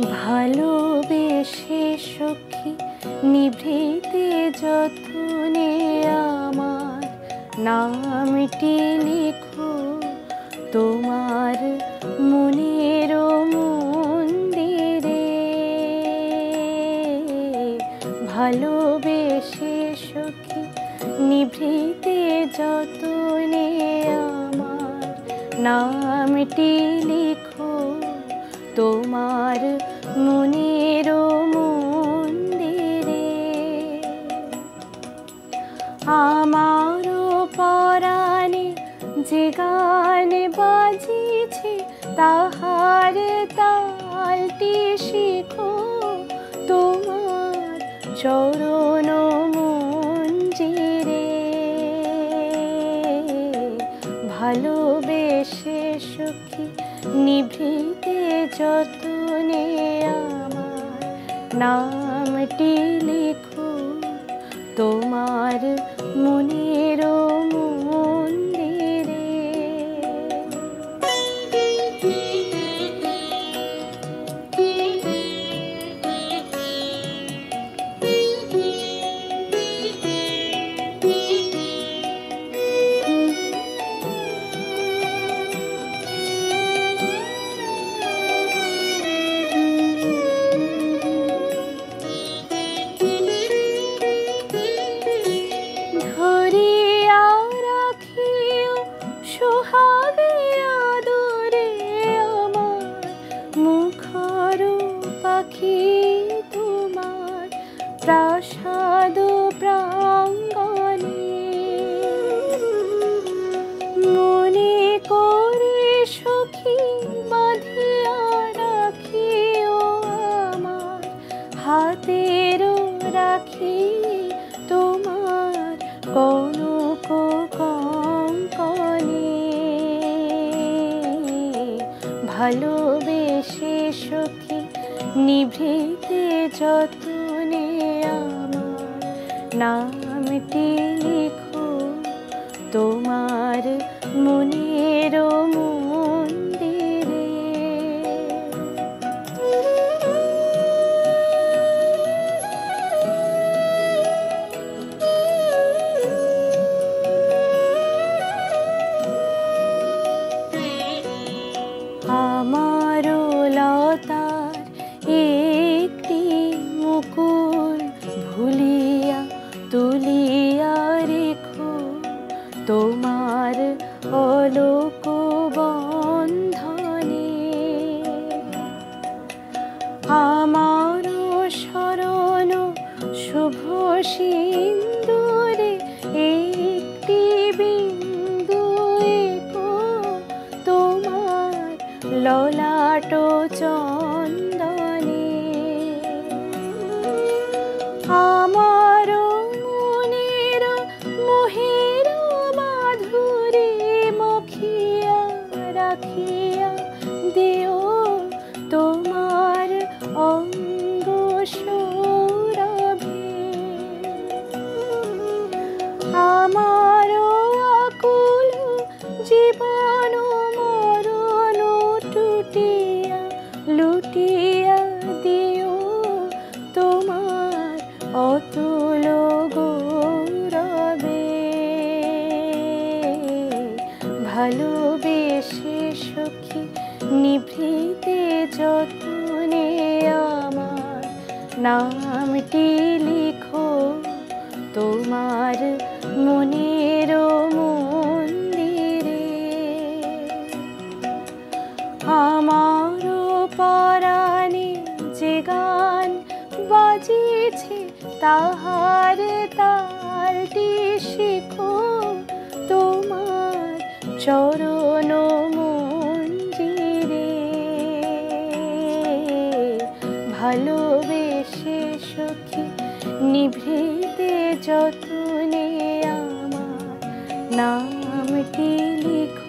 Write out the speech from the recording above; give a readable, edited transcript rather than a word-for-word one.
ভালোবেসে সখী নিভৃতে যতনে আমার নামটি লিখো তোমার মনের মন্দিরে। ভালোবেসে সখী নিভৃতে যতনে আমার নামটি লিখো তোমার মনের মন্দিরে। আমার পরাণে যে গান বাজিছে তাহার তালটি শিখো তোমার চরণ মঞ্জিরে। ভালোবেসে সখী নিভৃতে যতনে আমার নামটি লিখো তোমার মনের মন্দিরে। ধরিয়া রাখিও সোহাগে আদরে আমার মুখর পাখি তোমার প্রাসাদ প্রাঙ্গণে। মনে করে সখী বাঁধিয়া রাখিও আমার হাতের রাখি তোমার কনক কঙ্কণে। ভালোবেসে সখী নিভৃতে যতনে আমার নামটি লিখো তোমার মনের মন্দিরে। আমার লতার একটি মুকুল ভুলিয়া তুলিয়া রেখো তোমার অলোক বন্ধনে। আমার শরণ শুভ সিন্দুরে একটি বিন্দু এঁকো তোমার ললাট চন্দনে। আমার মনের মোহের মাধুরী মখিয়া রাখিয়া দিও তোমার অঙ্গ সৌরভে। আমার আকুল জীবন মরণ টুটিয়া লুটিয়া দিও তোমার অতুল গৌরবে। ভালোবেসে সখী নিভৃতে যতনে আমার নামটি লিখো তোমার মনের মন্দিরে। আমার পরাণে যে গান বাজিছে তাহার তালটি শিখো তোমার চরণ মঞ্জিরে। ভালোবেসে সখী নিভৃতে যতনে আমার নামটি লিখো